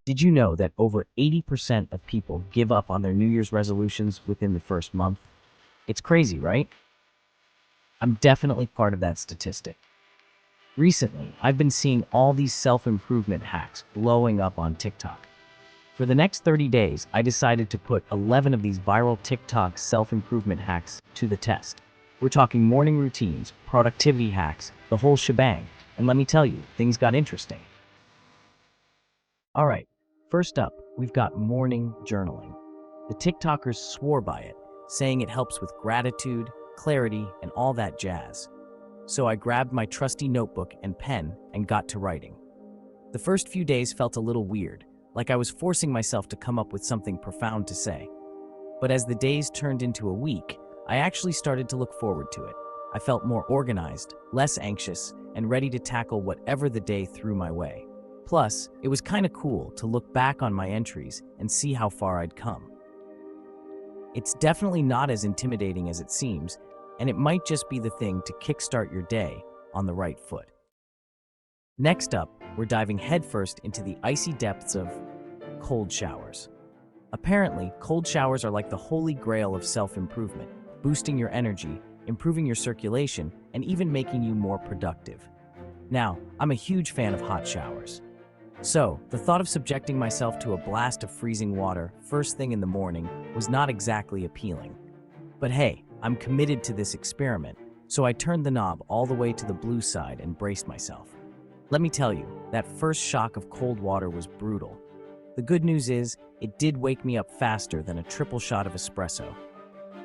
Did you know that over 80% of people give up on their New Year's resolutions within the first month? It's crazy, right? I'm definitely part of that statistic. Recently, I've been seeing all these self-improvement hacks blowing up on TikTok. For the next 30 days, I decided to put 11 of these viral TikTok self-improvement hacks to the test. We're talking morning routines, productivity hacks, the whole shebang. And let me tell you, things got interesting. All right, first up, we've got morning journaling. The TikTokers swore by it, saying it helps with gratitude, clarity, and all that jazz. So I grabbed my trusty notebook and pen and got to writing. The first few days felt a little weird, like I was forcing myself to come up with something profound to say. But as the days turned into a week, I actually started to look forward to it. I felt more organized, less anxious, and ready to tackle whatever the day threw my way. Plus, it was kind of cool to look back on my entries and see how far I'd come. It's definitely not as intimidating as it seems, and it might just be the thing to kickstart your day on the right foot. Next up, we're diving headfirst into the icy depths of cold showers. Apparently, cold showers are like the holy grail of self-improvement, boosting your energy, improving your circulation, and even making you more productive. Now, I'm a huge fan of hot showers. So, the thought of subjecting myself to a blast of freezing water first thing in the morning was not exactly appealing. But hey, I'm committed to this experiment, so I turned the knob all the way to the blue side and braced myself. Let me tell you, that first shock of cold water was brutal. The good news is, it did wake me up faster than a triple shot of espresso.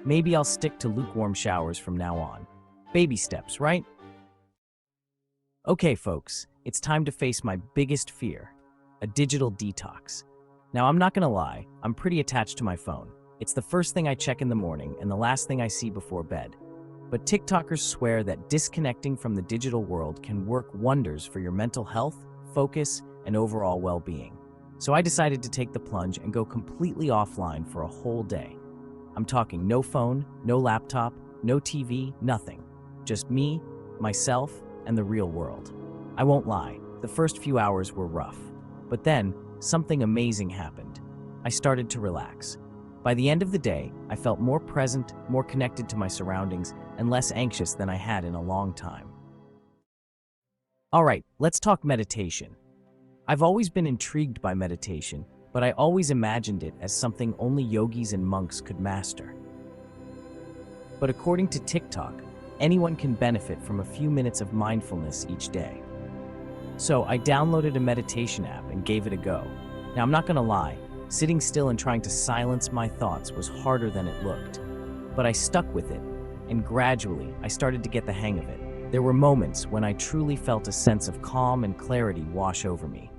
Maybe I'll stick to lukewarm showers from now on. Baby steps, right? Okay, folks, it's time to face my biggest fear, a digital detox. Now, I'm not gonna lie, I'm pretty attached to my phone. It's the first thing I check in the morning and the last thing I see before bed. But TikTokers swear that disconnecting from the digital world can work wonders for your mental health, focus, and overall well-being. So I decided to take the plunge and go completely offline for a whole day. I'm talking no phone, no laptop, no TV, nothing. Just me, myself, and the real world. I won't lie, the first few hours were rough. But then, something amazing happened. I started to relax. By the end of the day, I felt more present, more connected to my surroundings, and less anxious than I had in a long time. All right, let's talk meditation. I've always been intrigued by meditation, but I always imagined it as something only yogis and monks could master. But according to TikTok, anyone can benefit from a few minutes of mindfulness each day. So I downloaded a meditation app and gave it a go. Now, I'm not gonna lie, sitting still and trying to silence my thoughts was harder than it looked. But I stuck with it, and gradually I started to get the hang of it. There were moments when I truly felt a sense of calm and clarity wash over me.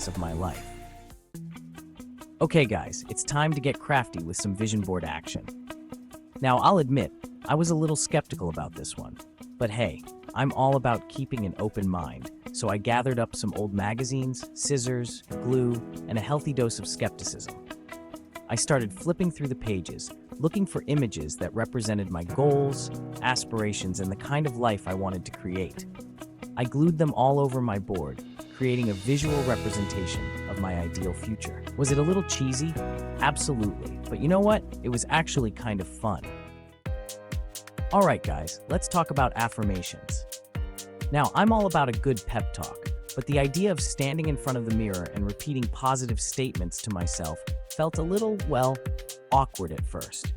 Of my life. Okay guys, it's time to get crafty with some vision board action. Now I'll admit, I was a little skeptical about this one, but hey, I'm all about keeping an open mind, so I gathered up some old magazines, scissors, glue, and a healthy dose of skepticism. I started flipping through the pages, looking for images that represented my goals, aspirations, and the kind of life I wanted to create. I glued them all over my board, creating a visual representation of my ideal future. Was it a little cheesy? Absolutely. But you know what? It was actually kind of fun. All right, guys, let's talk about affirmations. Now, I'm all about a good pep talk, but the idea of standing in front of the mirror and repeating positive statements to myself felt a little, well, awkward at first.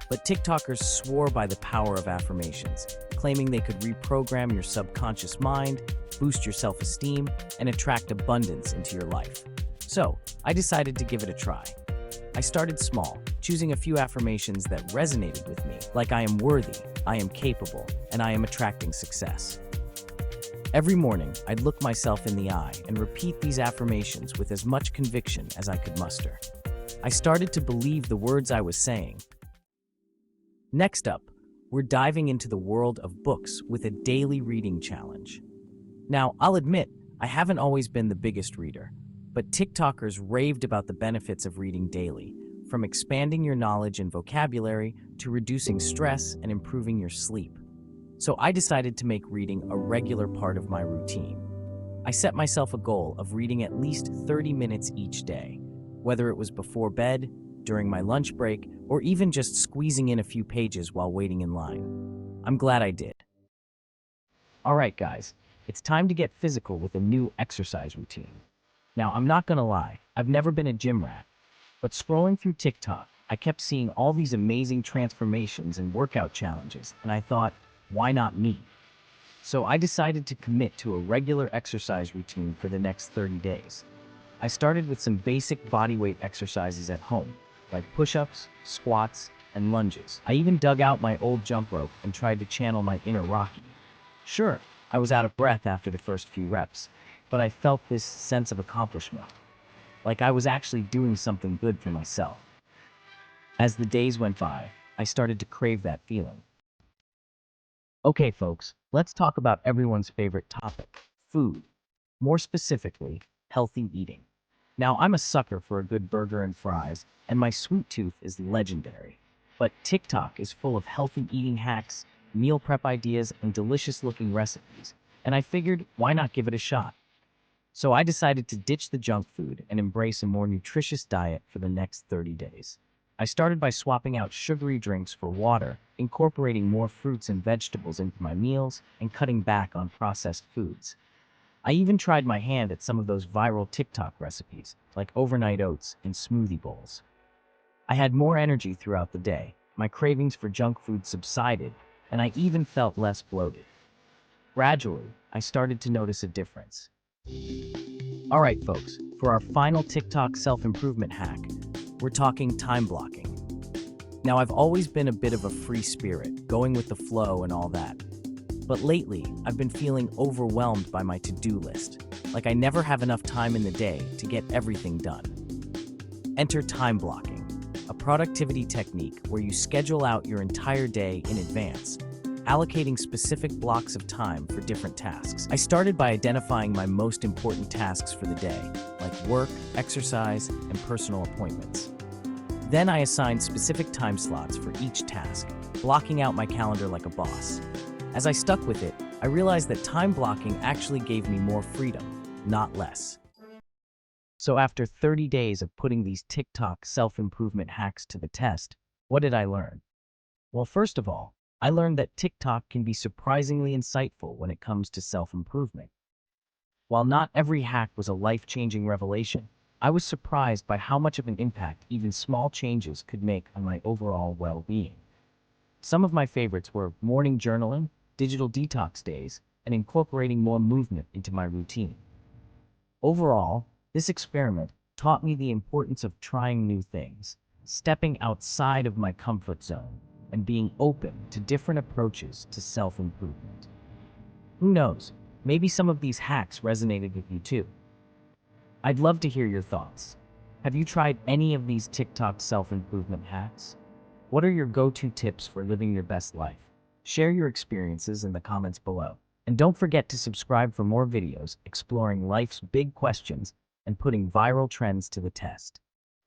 But TikTokers swore by the power of affirmations, claiming they could reprogram your subconscious mind, boost your self-esteem, and attract abundance into your life. So, I decided to give it a try. I started small, choosing a few affirmations that resonated with me, like I am worthy, I am capable, and I am attracting success. Every morning, I'd look myself in the eye and repeat these affirmations with as much conviction as I could muster. I started to believe the words I was saying. Next up, we're diving into the world of books with a daily reading challenge. Now, I'll admit, I haven't always been the biggest reader, but TikTokers raved about the benefits of reading daily, from expanding your knowledge and vocabulary to reducing stress and improving your sleep. So I decided to make reading a regular part of my routine. I set myself a goal of reading at least 30 minutes each day, whether it was before bed, during my lunch break, or even just squeezing in a few pages while waiting in line. I'm glad I did. All right, guys, it's time to get physical with a new exercise routine. Now, I'm not gonna lie, I've never been a gym rat, but scrolling through TikTok, I kept seeing all these amazing transformations and workout challenges, and I thought, why not me? So I decided to commit to a regular exercise routine for the next 30 days. I started with some basic bodyweight exercises at home, like push-ups, squats, and lunges. I even dug out my old jump rope and tried to channel my inner Rocky. Sure, I was out of breath after the first few reps, but I felt this sense of accomplishment, like I was actually doing something good for myself. As the days went by, I started to crave that feeling. Okay, folks, let's talk about everyone's favorite topic, food. More specifically, healthy eating. Now, I'm a sucker for a good burger and fries, and my sweet tooth is legendary. But TikTok is full of healthy eating hacks, meal prep ideas, and delicious-looking recipes, and I figured, why not give it a shot? So I decided to ditch the junk food and embrace a more nutritious diet for the next 30 days. I started by swapping out sugary drinks for water, incorporating more fruits and vegetables into my meals, and cutting back on processed foods. I even tried my hand at some of those viral TikTok recipes, like overnight oats and smoothie bowls. I had more energy throughout the day, my cravings for junk food subsided, and I even felt less bloated. Gradually, I started to notice a difference. All right, folks, for our final TikTok self-improvement hack, we're talking time blocking. Now, I've always been a bit of a free spirit, going with the flow and all that. But lately, I've been feeling overwhelmed by my to-do list, like I never have enough time in the day to get everything done. Enter time blocking, a productivity technique where you schedule out your entire day in advance, allocating specific blocks of time for different tasks. I started by identifying my most important tasks for the day, like work, exercise, and personal appointments. Then I assigned specific time slots for each task, blocking out my calendar like a boss. As I stuck with it, I realized that time blocking actually gave me more freedom, not less. So after 30 days of putting these TikTok self-improvement hacks to the test, what did I learn? Well, first of all, I learned that TikTok can be surprisingly insightful when it comes to self-improvement. While not every hack was a life-changing revelation, I was surprised by how much of an impact even small changes could make on my overall well-being. Some of my favorites were morning journaling, digital detox days, and incorporating more movement into my routine. Overall, this experiment taught me the importance of trying new things, stepping outside of my comfort zone, and being open to different approaches to self-improvement. Who knows, maybe some of these hacks resonated with you too. I'd love to hear your thoughts. Have you tried any of these TikTok self-improvement hacks? What are your go-to tips for living your best life? Share your experiences in the comments below. And don't forget to subscribe for more videos exploring life's big questions and putting viral trends to the test.